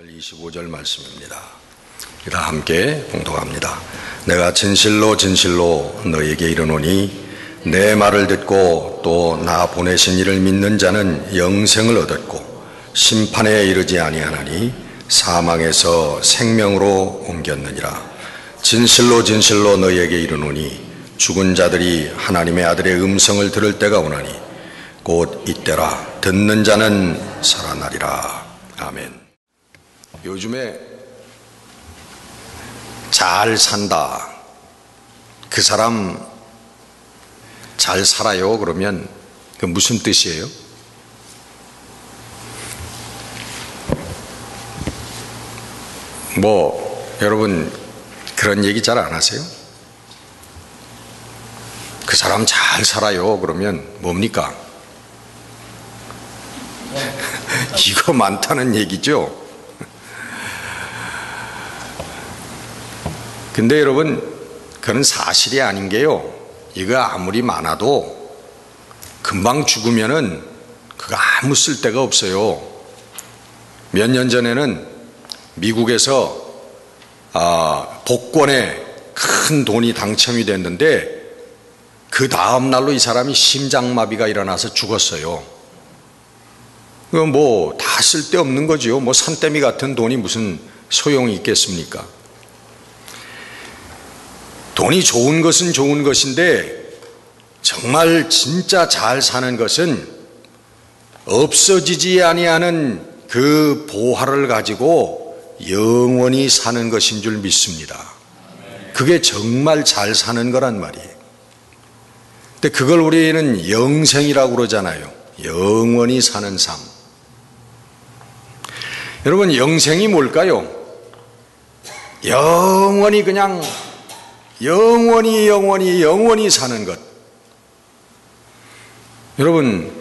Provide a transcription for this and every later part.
25절 말씀입니다. 다 함께 봉독합니다. 내가 진실로 진실로 너에게 이르노니 내 말을 듣고 또 나 보내신 이를 믿는 자는 영생을 얻었고 심판에 이르지 아니하나니 사망에서 생명으로 옮겼느니라. 진실로 진실로 너에게 이르노니 죽은 자들이 하나님의 아들의 음성을 들을 때가 오나니 곧 이때라. 듣는 자는 살아나리라. 아멘. 요즘에 잘 산다, 그 사람 잘 살아요 그러면 그 무슨 뜻이에요? 여러분 그런 얘기 잘 안 하세요? 그 사람 잘 살아요 그러면 뭡니까? 이거 많다는 얘기죠. 근데 여러분 그건 사실이 아닌 게요, 이거 아무리 많아도 금방 죽으면은 그거 아무 쓸데가 없어요. 몇 년 전에는 미국에서 복권에 큰 돈이 당첨이 됐는데 그 다음 날로 이 사람이 심장마비가 일어나서 죽었어요. 그거 다 쓸데없는 거지요. 산더미 같은 돈이 무슨 소용이 있겠습니까? 돈이 좋은 것은 좋은 것인데 정말 진짜 잘 사는 것은 없어지지 아니하는 그 보화를 가지고 영원히 사는 것인 줄 믿습니다. 그게 정말 잘 사는 거란 말이에요. 근데 그걸 우리는 영생이라고 그러잖아요. 영원히 사는 삶. 여러분 영생이 뭘까요? 영원히 그냥 영원히 사는 것. 여러분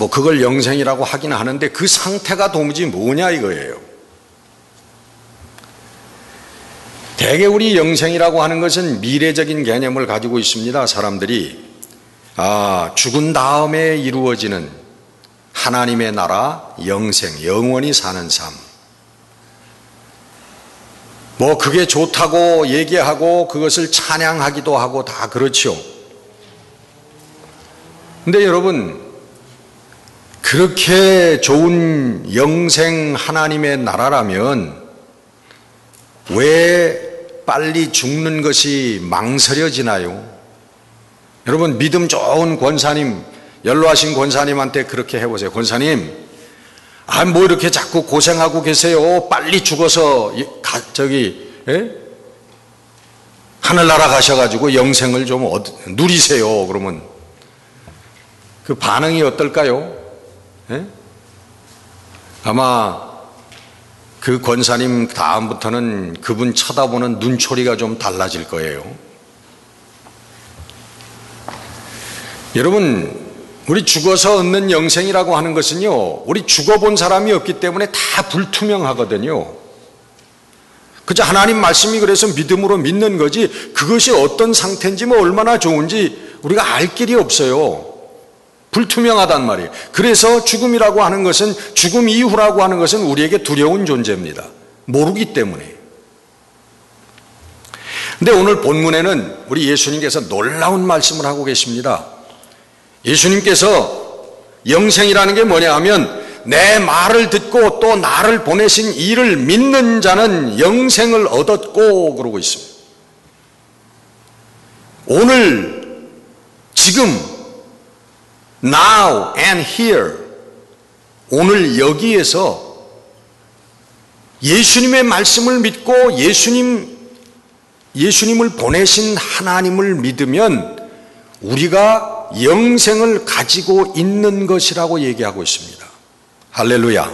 그걸 영생이라고 하긴 하는데 그 상태가 도무지 뭐냐 이거예요. 대개 우리 영생이라고 하는 것은 미래적인 개념을 가지고 있습니다. 사람들이 죽은 다음에 이루어지는 하나님의 나라 영생, 영원히 사는 삶, 그게 좋다고 얘기하고 그것을 찬양하기도 하고 다 그렇죠. 근데 여러분 그렇게 좋은 영생 하나님의 나라라면 왜 빨리 죽는 것이 망설여지나요? 여러분 믿음 좋은 권사님, 연로하신 권사님한테 그렇게 해보세요. 권사님, 이렇게 자꾸 고생하고 계세요. 빨리 죽어서 하늘나라 가셔가지고 영생을 좀 누리세요. 그러면 그 반응이 어떨까요? 아마 그 권사님 다음부터는 그분 쳐다보는 눈초리가 좀 달라질 거예요. 여러분 우리 죽어서 얻는 영생이라고 하는 것은요, 우리 죽어본 사람이 없기 때문에 다 불투명하거든요. 그저 하나님 말씀이 그래서 믿음으로 믿는 거지 그것이 어떤 상태인지 얼마나 좋은지 우리가 알 길이 없어요. 불투명하단 말이에요. 그래서 죽음이라고 하는 것은, 죽음 이후라고 하는 것은 우리에게 두려운 존재입니다. 모르기 때문에. 근데 오늘 본문에는 우리 예수님께서 놀라운 말씀을 하고 계십니다. 예수님께서 영생이라는 게 뭐냐 하면 내 말을 듣고 또 나를 보내신 이를 믿는 자는 영생을 얻었고 그러고 있습니다. 오늘 지금 now and here, 오늘 여기에서 예수님의 말씀을 믿고 예수님을 보내신 하나님을 믿으면 우리가 영생을 가지고 있는 것이라고 얘기하고 있습니다. 할렐루야.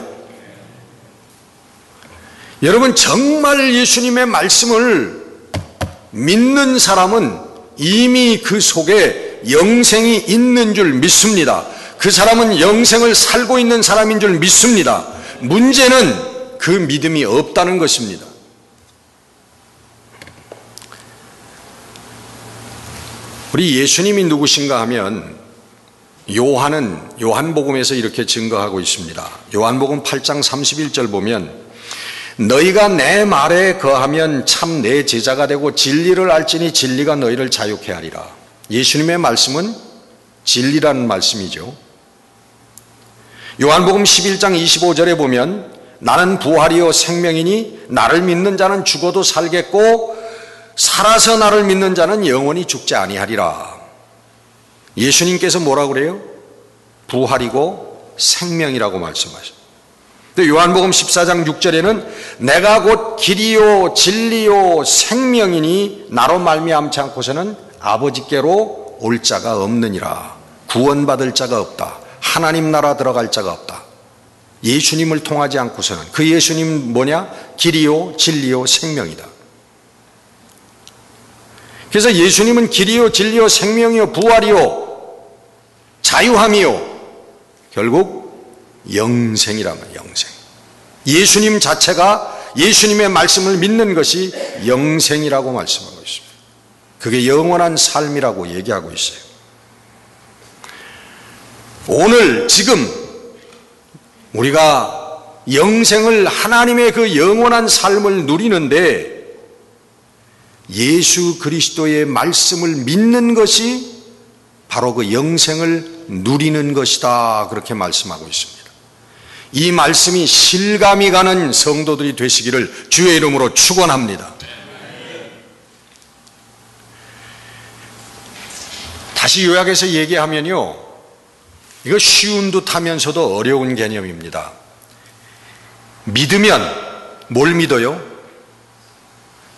여러분 정말 예수님의 말씀을 믿는 사람은 이미 그 속에 영생이 있는 줄 믿습니다. 그 사람은 영생을 살고 있는 사람인 줄 믿습니다. 문제는 그 믿음이 없다는 것입니다. 우리 예수님이 누구신가 하면 요한은 요한복음에서 이렇게 증거하고 있습니다. 요한복음 8장 31절 보면 너희가 내 말에 거하면 참 내 제자가 되고 진리를 알지니 진리가 너희를 자유케 하리라. 예수님의 말씀은 진리라는 말씀이죠. 요한복음 11장 25절에 보면 나는 부활이요 생명이니 나를 믿는 자는 죽어도 살겠고 살아서 나를 믿는 자는 영원히 죽지 아니하리라. 예수님께서 뭐라고 그래요? 부활이고 생명이라고 말씀하셨어요. 근데 요한복음 14장 6절에는 내가 곧 길이요 진리요 생명이니 나로 말미암지 않고서는 아버지께로 올 자가 없느니라. 구원받을 자가 없다. 하나님 나라 들어갈 자가 없다. 예수님을 통하지 않고서는. 그 예수님 뭐냐? 길이요 진리요 생명이다. 그래서 예수님은 길이요 진리요 생명이요 부활이요 자유함이요 결국 영생이라는 거예요. 영생. 예수님 자체가 예수님의 말씀을 믿는 것이 영생이라고 말씀하고 있습니다. 그게 영원한 삶이라고 얘기하고 있어요. 오늘 지금 우리가 영생을 하나님의 그 영원한 삶을 누리는데 예수 그리스도의 말씀을 믿는 것이 바로 그 영생을 누리는 것이다. 그렇게 말씀하고 있습니다. 이 말씀이 실감이 가는 성도들이 되시기를 주의 이름으로 축원합니다. 다시 요약해서 얘기하면요, 이거 쉬운 듯 하면서도 어려운 개념입니다. 믿으면 뭘 믿어요?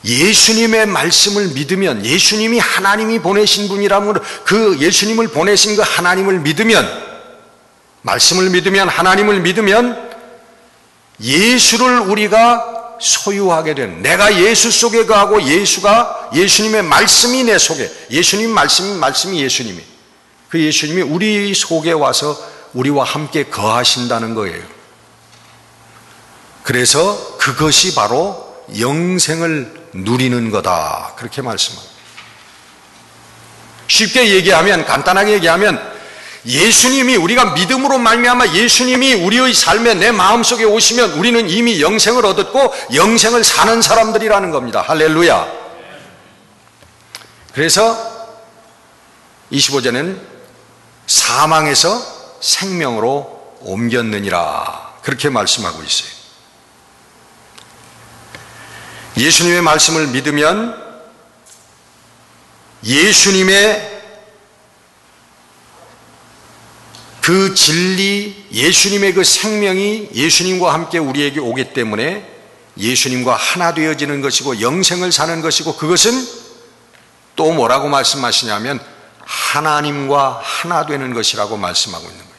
예수님의 말씀을 믿으면, 예수님이 하나님이 보내신 분이라면 그 예수님을 보내신 그 하나님을 믿으면, 말씀을 믿으면, 하나님을 믿으면 예수를 우리가 소유하게 되는, 내가 예수 속에 거하고 예수가, 예수님의 말씀이 내 속에, 예수님 말씀이 예수님이, 그 예수님이 우리 속에 와서 우리와 함께 거하신다는 거예요. 그래서 그것이 바로 영생을 누리는 거다. 그렇게 말씀합니다. 쉽게 얘기하면, 간단하게 얘기하면 예수님이, 우리가 믿음으로 말미암아 예수님이 우리의 삶에 내 마음속에 오시면 우리는 이미 영생을 얻었고 영생을 사는 사람들이라는 겁니다. 할렐루야. 그래서 25절에는 사망에서 생명으로 옮겼느니라. 그렇게 말씀하고 있어요. 예수님의 말씀을 믿으면 예수님의 그 진리, 예수님의 그 생명이 예수님과 함께 우리에게 오기 때문에 예수님과 하나 되어지는 것이고 영생을 사는 것이고, 그것은 또 뭐라고 말씀하시냐면 하나님과 하나 되는 것이라고 말씀하고 있는 거예요.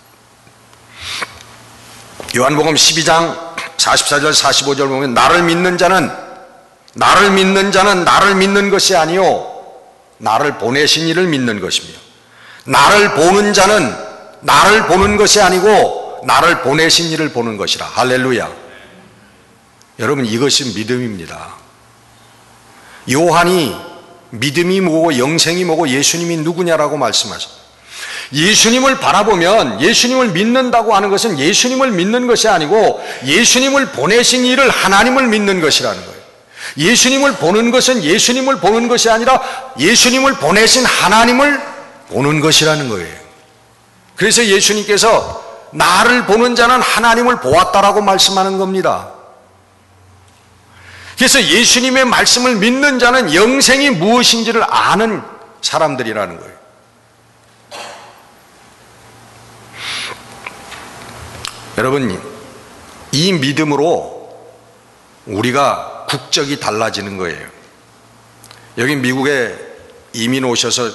요한복음 12장 44절 45절 보면 나를 믿는 자는 나를 믿는 것이 아니요 나를 보내신 이를 믿는 것이며, 나를 보는 자는 나를 보는 것이 아니고 나를 보내신 이를 보는 것이라. 할렐루야. 여러분, 이것이 믿음입니다. 요한이 믿음이 뭐고 영생이 뭐고 예수님이 누구냐라고 말씀하셨어요. 예수님을 바라보면, 예수님을 믿는다고 하는 것은 예수님을 믿는 것이 아니고 예수님을 보내신 이를, 하나님을 믿는 것이라는 거예요. 예수님을 보는 것은 예수님을 보는 것이 아니라 예수님을 보내신 하나님을 보는 것이라는 거예요. 그래서 예수님께서 나를 보는 자는 하나님을 보았다라고 말씀하는 겁니다. 그래서 예수님의 말씀을 믿는 자는 영생이 무엇인지를 아는 사람들이라는 거예요. 여러분, 이 믿음으로 우리가 국적이 달라지는 거예요. 여기 미국에 이민 오셔서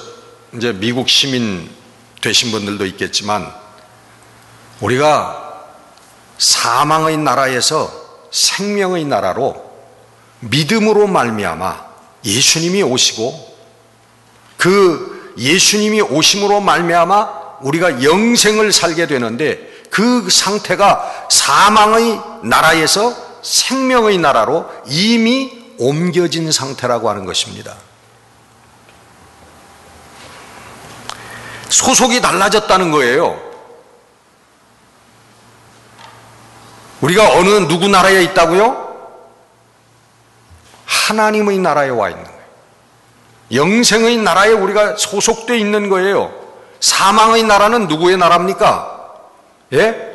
이제 미국 시민 되신 분들도 있겠지만, 우리가 사망의 나라에서 생명의 나라로 믿음으로 말미암아 예수님이 오시고, 그 예수님이 오심으로 말미암아 우리가 영생을 살게 되는데, 그 상태가 사망의 나라에서 생명의 나라로 이미 옮겨진 상태라고 하는 것입니다. 소속이 달라졌다는 거예요. 우리가 어느 누구 나라에 있다고요? 하나님의 나라에 와 있는 거예요. 영생의 나라에 우리가 소속되어 있는 거예요. 사망의 나라는 누구의 나라입니까? 예?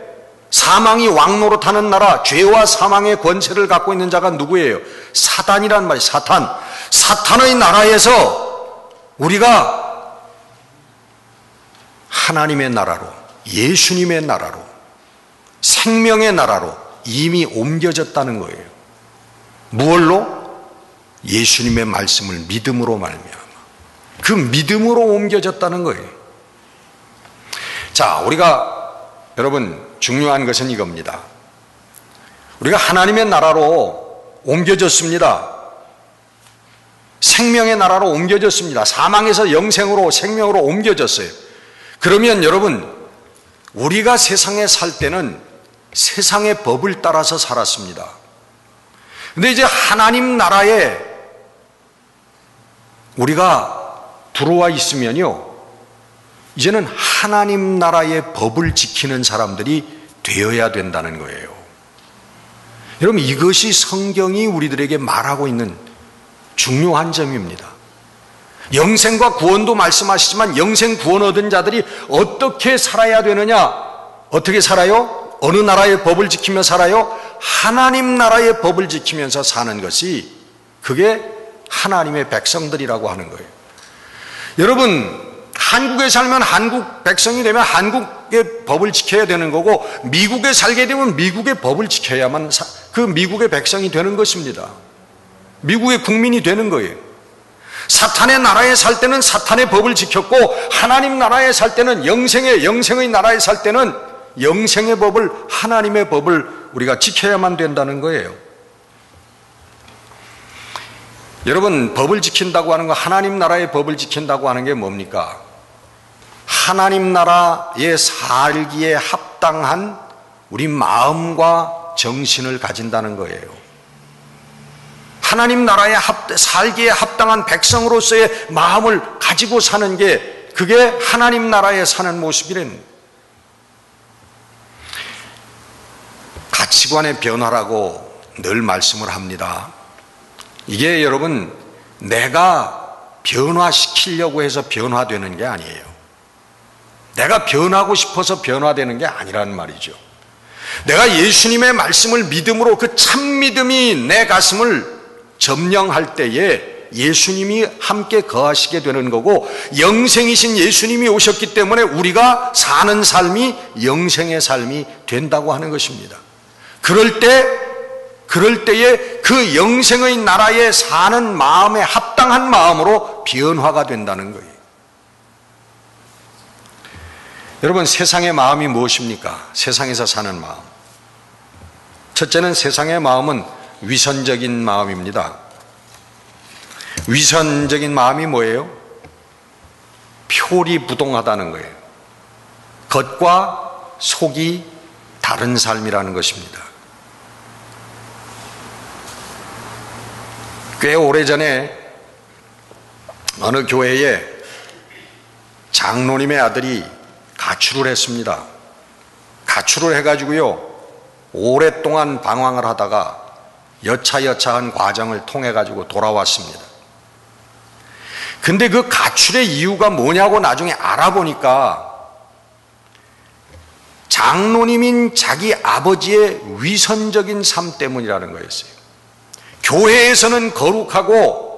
사망이 왕노릇하는 나라, 죄와 사망의 권세를 갖고 있는 자가 누구예요? 사단이란 말이에요. 사탄. 사탄의 나라에서 우리가 하나님의 나라로, 예수님의 나라로, 생명의 나라로 이미 옮겨졌다는 거예요. 무엇로? 예수님의 말씀을 믿음으로 말미암아. 그 믿음으로 옮겨졌다는 거예요. 자, 우리가 여러분 중요한 것은 이겁니다. 우리가 하나님의 나라로 옮겨졌습니다. 생명의 나라로 옮겨졌습니다. 사망에서 영생으로, 생명으로 옮겨졌어요. 그러면 여러분, 우리가 세상에 살 때는 세상의 법을 따라서 살았습니다. 근데 이제 하나님 나라에 우리가 들어와 있으면요, 이제는 하나님 나라의 법을 지키는 사람들이 되어야 된다는 거예요. 여러분, 이것이 성경이 우리들에게 말하고 있는 중요한 점입니다. 영생과 구원도 말씀하시지만 영생 구원 얻은 자들이 어떻게 살아야 되느냐? 어떻게 살아요? 어느 나라의 법을 지키며 살아요? 하나님 나라의 법을 지키면서 사는 것이, 그게 하나님의 백성들이라고 하는 거예요. 여러분, 한국에 살면 한국 백성이 되면 한국의 법을 지켜야 되는 거고, 미국에 살게 되면 미국의 법을 지켜야만 그 미국의 백성이 되는 것입니다. 미국의 국민이 되는 거예요. 사탄의 나라에 살 때는 사탄의 법을 지켰고, 하나님 나라에 살 때는 영생의 나라에 살 때는 영생의 법을, 하나님의 법을 우리가 지켜야만 된다는 거예요. 여러분, 법을 지킨다고 하는 거, 하나님 나라의 법을 지킨다고 하는 게 뭡니까? 하나님 나라에 살기에 합당한 우리 마음과 정신을 가진다는 거예요. 하나님 나라에 살기에 합당한 백성으로서의 마음을 가지고 사는 게, 그게 하나님 나라에 사는 모습이란, 가치관의 변화라고 늘 말씀을 합니다. 이게 여러분, 내가 변화시키려고 해서 변화되는 게 아니에요. 내가 변하고 싶어서 변화되는 게 아니라는 말이죠. 내가 예수님의 말씀을 믿음으로, 그 참 믿음이 내 가슴을 점령할 때에 예수님이 함께 거하시게 되는 거고, 영생이신 예수님이 오셨기 때문에 우리가 사는 삶이 영생의 삶이 된다고 하는 것입니다. 그럴 때에 그 영생의 나라에 사는 마음에 합당한 마음으로 변화가 된다는 거예요. 여러분, 세상의 마음이 무엇입니까? 세상에서 사는 마음. 첫째는, 세상의 마음은 위선적인 마음입니다. 위선적인 마음이 뭐예요? 표리부동하다는 거예요. 겉과 속이 다른 삶이라는 것입니다. 꽤 오래전에 어느 교회에 장로님의 아들이 가출을 했습니다. 가출을 해가지고요, 오랫동안 방황을 하다가 여차여차한 과정을 통해가지고 돌아왔습니다. 근데 그 가출의 이유가 뭐냐고 나중에 알아보니까, 장로님인 자기 아버지의 위선적인 삶 때문이라는 거였어요. 교회에서는 거룩하고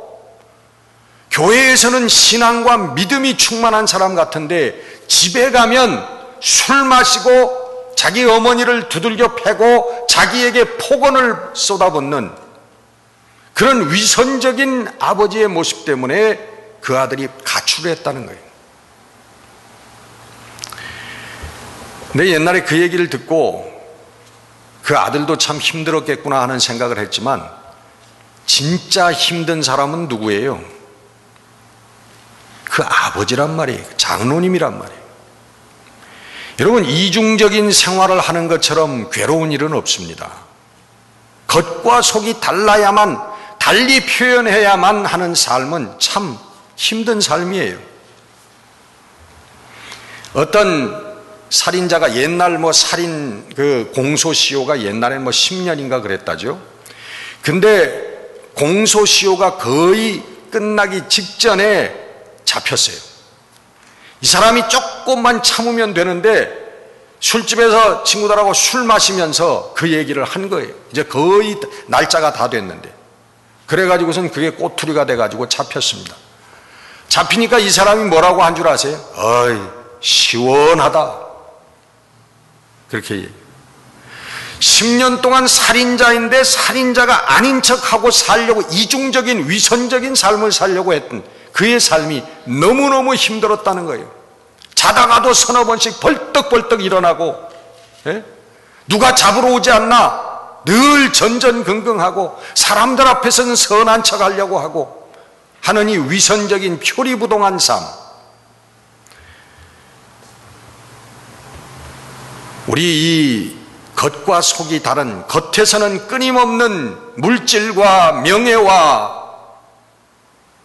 교회에서는 신앙과 믿음이 충만한 사람 같은데, 집에 가면 술 마시고 자기 어머니를 두들겨 패고 자기에게 폭언을 쏟아붓는 그런 위선적인 아버지의 모습 때문에 그 아들이 가출을 했다는 거예요. 근데 옛날에 그 얘기를 듣고 그 아들도 참 힘들었겠구나 하는 생각을 했지만, 진짜 힘든 사람은 누구예요? 그 아버지란 말이에요. 장로님이란 말이에요. 여러분, 이중적인 생활을 하는 것처럼 괴로운 일은 없습니다. 겉과 속이 달라야만, 달리 표현해야만 하는 삶은 참 힘든 삶이에요. 어떤 살인자가 옛날 뭐 살인 그 공소시효가 옛날에 뭐 10년인가 그랬다죠. 근데 공소시효가 거의 끝나기 직전에 잡혔어요. 이 사람이 조금만 참으면 되는데 술집에서 친구들하고 술 마시면서 그 얘기를 한 거예요. 이제 거의 날짜가 다 됐는데. 그래가지고선 그게 꼬투리가 돼가지고 잡혔습니다. 잡히니까 이 사람이 뭐라고 한 줄 아세요? 어이, 시원하다. 그렇게 얘기해요. 10년 동안 살인자인데 살인자가 아닌 척하고 살려고 이중적인 위선적인 삶을 살려고 했던 그의 삶이 너무너무 힘들었다는 거예요. 자다가도 서너 번씩 벌떡벌떡 일어나고, 예? 누가 잡으러 오지 않나 늘 전전긍긍하고 사람들 앞에서는 선한 척 하려고 하고 하는 이 위선적인 표리부동한 삶. 우리 이 겉과 속이 다른, 겉에서는 끊임없는 물질과 명예와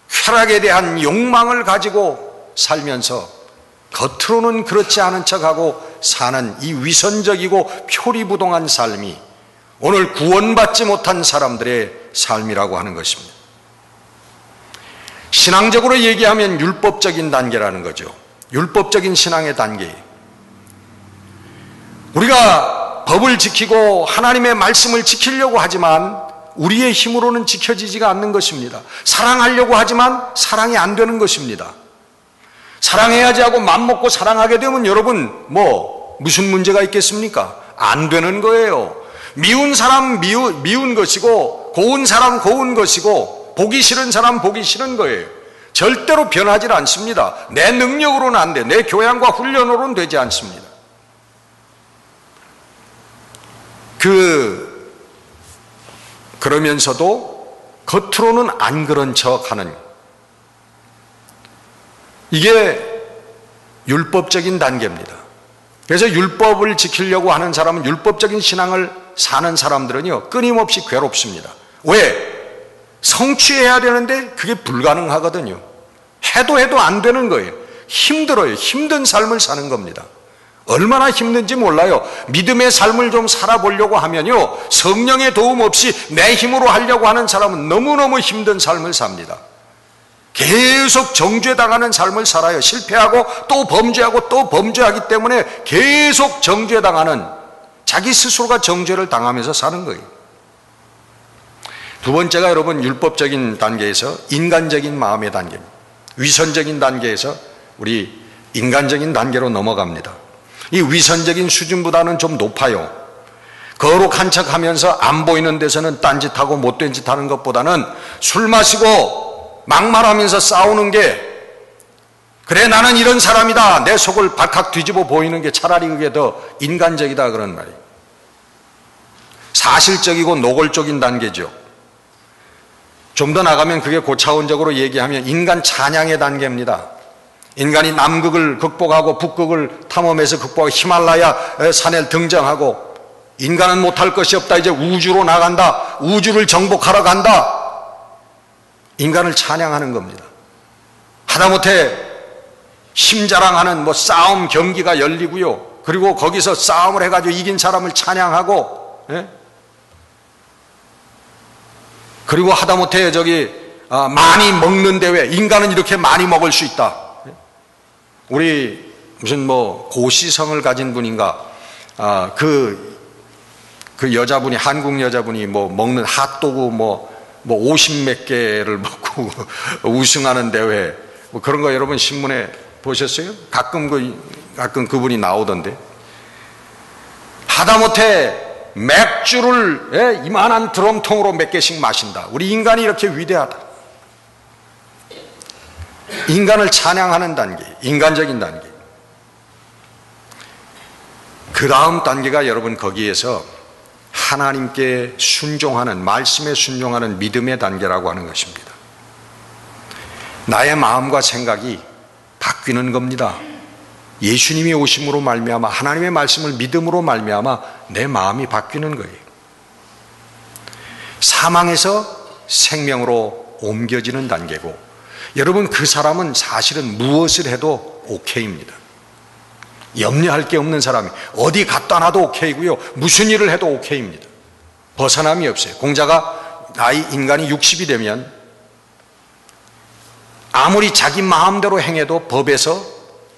쾌락에 대한 욕망을 가지고 살면서 겉으로는 그렇지 않은 척하고 사는 이 위선적이고 표리부동한 삶이 오늘 구원받지 못한 사람들의 삶이라고 하는 것입니다. 신앙적으로 얘기하면 율법적인 단계라는 거죠. 율법적인 신앙의 단계. 우리가 법을 지키고 하나님의 말씀을 지키려고 하지만 우리의 힘으로는 지켜지지가 않는 것입니다. 사랑하려고 하지만 사랑이 안 되는 것입니다. 사랑해야지 하고 맘먹고 사랑하게 되면 여러분 무슨 문제가 있겠습니까? 안 되는 거예요. 미운 사람 미운 것이고 고운 사람 고운 것이고 보기 싫은 사람 보기 싫은 거예요. 절대로 변하지 않습니다. 내 능력으로는 안 돼. 내 교양과 훈련으로는 되지 않습니다. 그러면서도 겉으로는 안 그런 척하는, 이게 율법적인 단계입니다. 그래서 율법을 지키려고 하는 사람은, 율법적인 신앙을 사는 사람들은요 끊임없이 괴롭습니다. 왜? 성취해야 되는데 그게 불가능하거든요. 해도 안 되는 거예요. 힘들어요. 힘든 삶을 사는 겁니다. 얼마나 힘든지 몰라요. 믿음의 삶을 좀 살아보려고 하면요 성령의 도움 없이 내 힘으로 하려고 하는 사람은 너무너무 힘든 삶을 삽니다. 계속 정죄당하는 삶을 살아요. 실패하고 또 범죄하고 또 범죄하기 때문에 계속 정죄당하는, 자기 스스로가 정죄를 당하면서 사는 거예요. 두 번째가 여러분 율법적인 단계에서 인간적인 마음의 단계입니다. 위선적인 단계에서 우리 인간적인 단계로 넘어갑니다. 이 위선적인 수준보다는 좀 높아요. 거룩한 척 하면서 안 보이는 데서는 딴짓하고 못된 짓 하는 것보다는 술 마시고 막말하면서 싸우는 게, 그래 나는 이런 사람이다, 내 속을 발칵 뒤집어 보이는 게 차라리 그게 더 인간적이다, 그런 말이에요. 사실적이고 노골적인 단계죠. 좀 더 나가면 그게 고차원적으로 얘기하면 인간 찬양의 단계입니다. 인간이 남극을 극복하고 북극을 탐험해서 극복하고 히말라야 산에 등장하고 인간은 못할 것이 없다, 이제 우주로 나간다, 우주를 정복하러 간다, 인간을 찬양하는 겁니다. 하다못해 힘자랑하는 싸움 경기가 열리고요, 그리고 거기서 싸움을 해가지고 이긴 사람을 찬양하고, 예? 그리고 하다못해 많이 먹는 대회, 인간은 이렇게 많이 먹을 수 있다. 우리 무슨 고시성을 가진 분인가, 그 여자분이, 한국 여자분이 먹는 핫도그 50몇 개를 먹고 우승하는 대회, 그런 거 여러분 신문에 보셨어요? 가끔 그분이 나오던데. 하다못해 맥주를 이만한 드럼통으로 몇 개씩 마신다. 우리 인간이 이렇게 위대하다. 인간을 찬양하는 단계, 인간적인 단계. 그 다음 단계가 여러분 거기에서 하나님께 순종하는, 말씀에 순종하는 믿음의 단계라고 하는 것입니다. 나의 마음과 생각이 바뀌는 겁니다. 예수님이 오심으로 말미암아, 하나님의 말씀을 믿음으로 말미암아 내 마음이 바뀌는 거예요. 사망에서 생명으로 옮겨지는 단계고, 여러분 그 사람은 사실은 무엇을 해도 오케이입니다. 염려할 게 없는 사람이 어디 갔다 놔도 오케이고요. 무슨 일을 해도 오케이입니다. 벗어남이 없어요. 공자가 인간이 60이 되면 아무리 자기 마음대로 행해도 법에서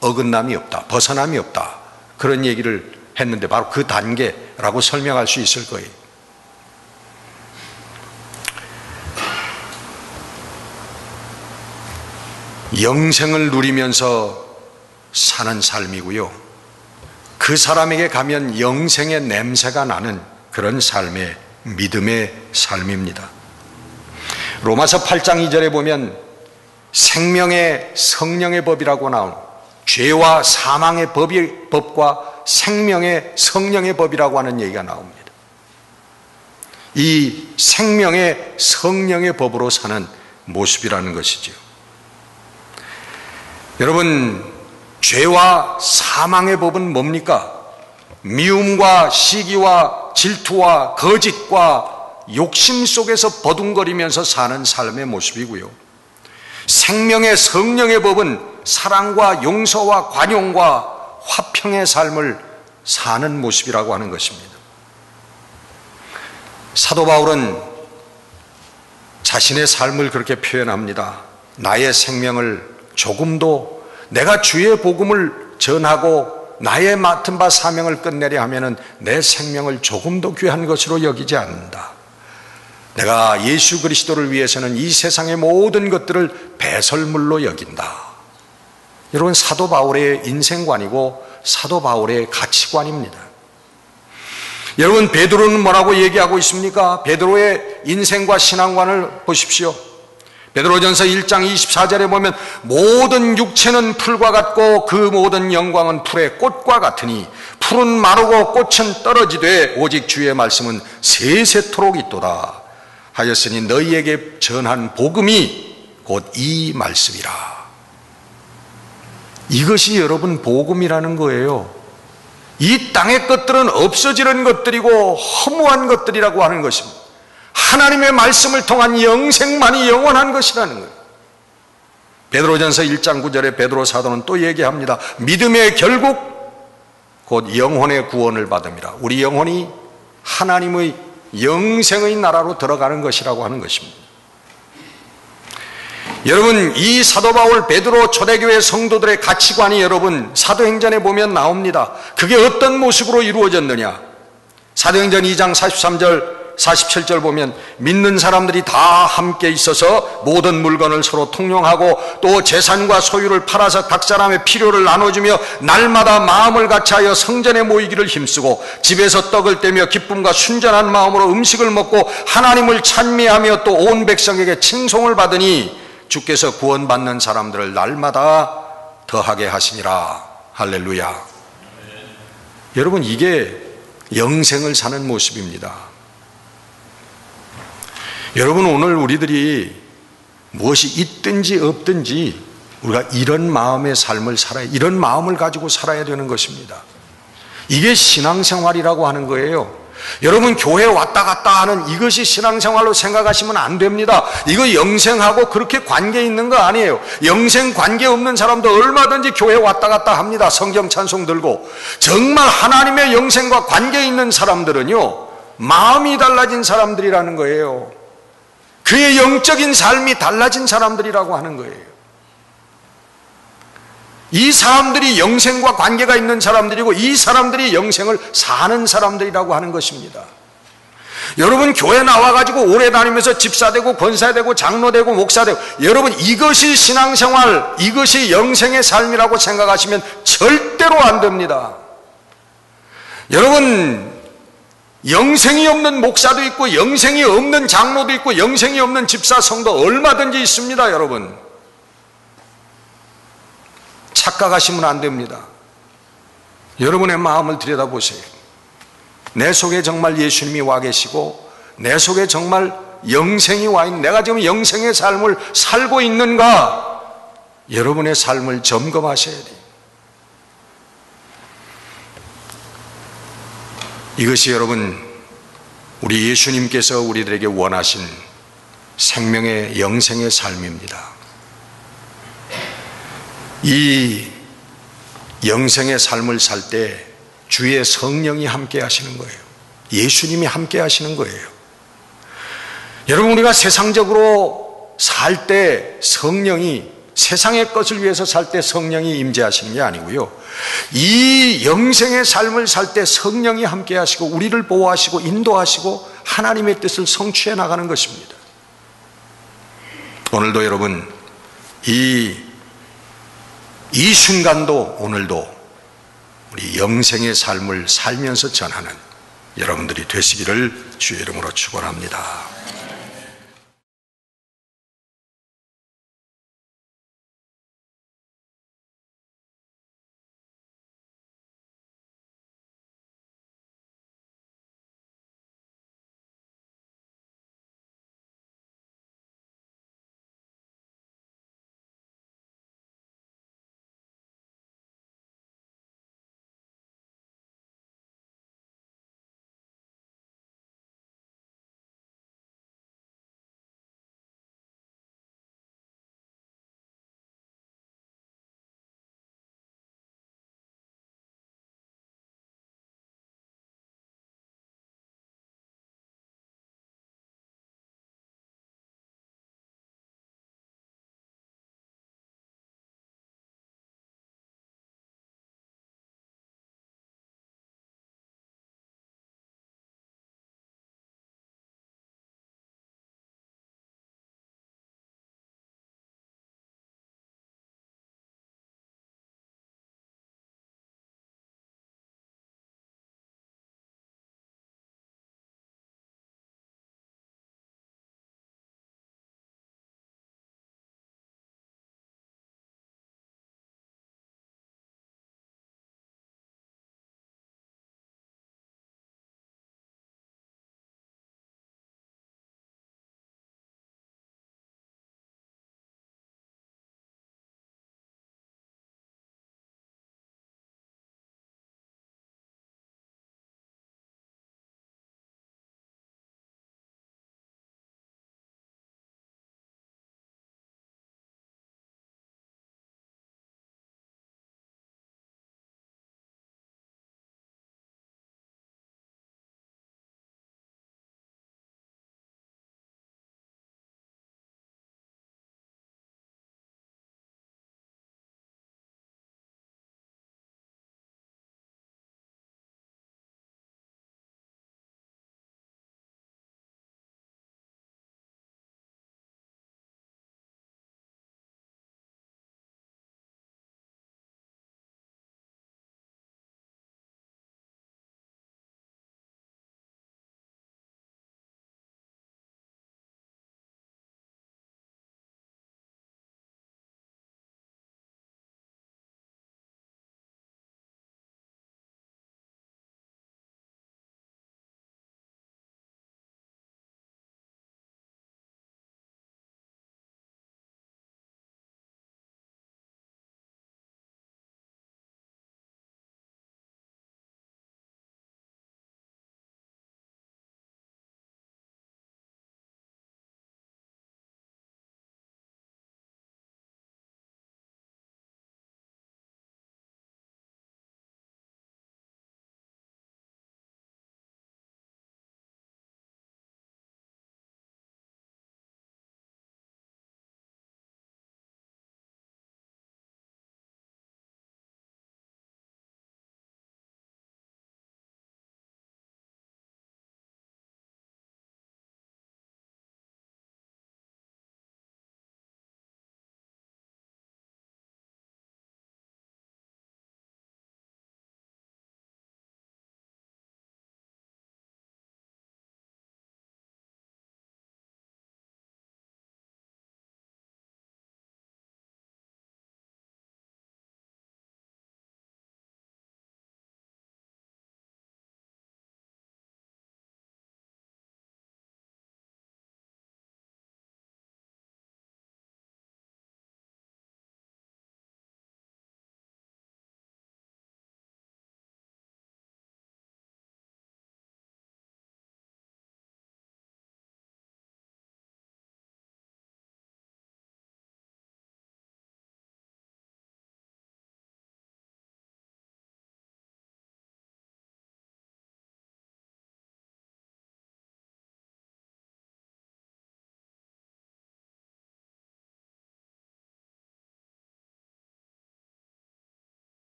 어긋남이 없다. 벗어남이 없다. 그런 얘기를 했는데 바로 그 단계라고 설명할 수 있을 거예요. 영생을 누리면서 사는 삶이고요. 그 사람에게 가면 영생의 냄새가 나는 그런 삶의 믿음의 삶입니다. 로마서 8장 2절에 보면 생명의 성령의 법이라고 나온 죄와 사망의 법과 생명의 성령의 법이라고 하는 얘기가 나옵니다. 이 생명의 성령의 법으로 사는 모습이라는 것이죠. 여러분, 죄와 사망의 법은 뭡니까? 미움과 시기와 질투와 거짓과 욕심 속에서 버둥거리면서 사는 삶의 모습이고요. 생명의 성령의 법은 사랑과 용서와 관용과 화평의 삶을 사는 모습이라고 하는 것입니다. 사도 바울은 자신의 삶을 그렇게 표현합니다. 나의 생명을 조금도 내가 주의 복음을 전하고 나의 맡은 바 사명을 끝내려 하면은 내 생명을 조금도 귀한 것으로 여기지 않는다. 내가 예수 그리스도를 위해서는 이 세상의 모든 것들을 배설물로 여긴다. 여러분, 사도 바울의 인생관이고 사도 바울의 가치관입니다. 여러분, 베드로는 뭐라고 얘기하고 있습니까? 베드로의 인생과 신앙관을 보십시오. 베드로전서 1장 24절에 보면 모든 육체는 풀과 같고 그 모든 영광은 풀의 꽃과 같으니 풀은 마르고 꽃은 떨어지되 오직 주의 말씀은 세세토록 있도다 하였으니 너희에게 전한 복음이 곧 이 말씀이라. 이것이 여러분 복음이라는 거예요. 이 땅의 것들은 없어지는 것들이고 허무한 것들이라고 하는 것입니다. 하나님의 말씀을 통한 영생만이 영원한 것이라는 거예요. 베드로전서 1장 9절에 베드로 사도는 또 얘기합니다. 믿음의 결국 곧 영혼의 구원을 받음이라. 우리 영혼이 하나님의 영생의 나라로 들어가는 것이라고 하는 것입니다. 여러분, 이 사도 바울 베드로 초대교회 성도들의 가치관이 여러분 사도행전에 보면 나옵니다. 그게 어떤 모습으로 이루어졌느냐? 사도행전 2장 43절 47절 보면 믿는 사람들이 다 함께 있어서 모든 물건을 서로 통용하고 또 재산과 소유를 팔아서 각 사람의 필요를 나눠주며 날마다 마음을 같이하여 성전에 모이기를 힘쓰고 집에서 떡을 떼며 기쁨과 순전한 마음으로 음식을 먹고 하나님을 찬미하며 또 온 백성에게 칭송을 받으니 주께서 구원받는 사람들을 날마다 더하게 하시니라. 할렐루야. 여러분, 이게 영생을 사는 모습입니다. 여러분, 오늘 우리들이 무엇이 있든지 없든지 우리가 이런 마음의 삶을 살아야, 이런 마음을 가지고 살아야 되는 것입니다. 이게 신앙생활이라고 하는 거예요. 여러분, 교회 왔다 갔다 하는 이것이 신앙생활로 생각하시면 안 됩니다. 이거 영생하고 그렇게 관계 있는 거 아니에요. 영생 관계 없는 사람도 얼마든지 교회 왔다 갔다 합니다. 성경 찬송 들고. 정말 하나님의 영생과 관계 있는 사람들은요, 마음이 달라진 사람들이라는 거예요. 그의 영적인 삶이 달라진 사람들이라고 하는 거예요. 이 사람들이 영생과 관계가 있는 사람들이고 이 사람들이 영생을 사는 사람들이라고 하는 것입니다. 여러분, 교회 나와가지고 오래 다니면서 집사되고 권사되고 장로되고 목사되고, 여러분, 이것이 신앙생활, 이것이 영생의 삶이라고 생각하시면 절대로 안 됩니다. 여러분, 영생이 없는 목사도 있고 영생이 없는 장로도 있고 영생이 없는 집사 성도 얼마든지 있습니다. 여러분, 착각하시면 안 됩니다. 여러분의 마음을 들여다보세요. 내 속에 정말 예수님이 와 계시고 내 속에 정말 영생이 와 있는, 내가 지금 영생의 삶을 살고 있는가? 여러분의 삶을 점검하셔야 돼요. 이것이 여러분, 우리 예수님께서 우리들에게 원하신 생명의 영생의 삶입니다. 이 영생의 삶을 살 때 주의 성령이 함께 하시는 거예요. 예수님이 함께 하시는 거예요. 여러분, 우리가 세상적으로 살 때 성령이, 세상의 것을 위해서 살 때 성령이 임재하시는 게 아니고요, 이 영생의 삶을 살 때 성령이 함께 하시고 우리를 보호하시고 인도하시고 하나님의 뜻을 성취해 나가는 것입니다. 오늘도 여러분, 이 순간도, 오늘도 우리 영생의 삶을 살면서 전하는 여러분들이 되시기를 주의 이름으로 축원합니다.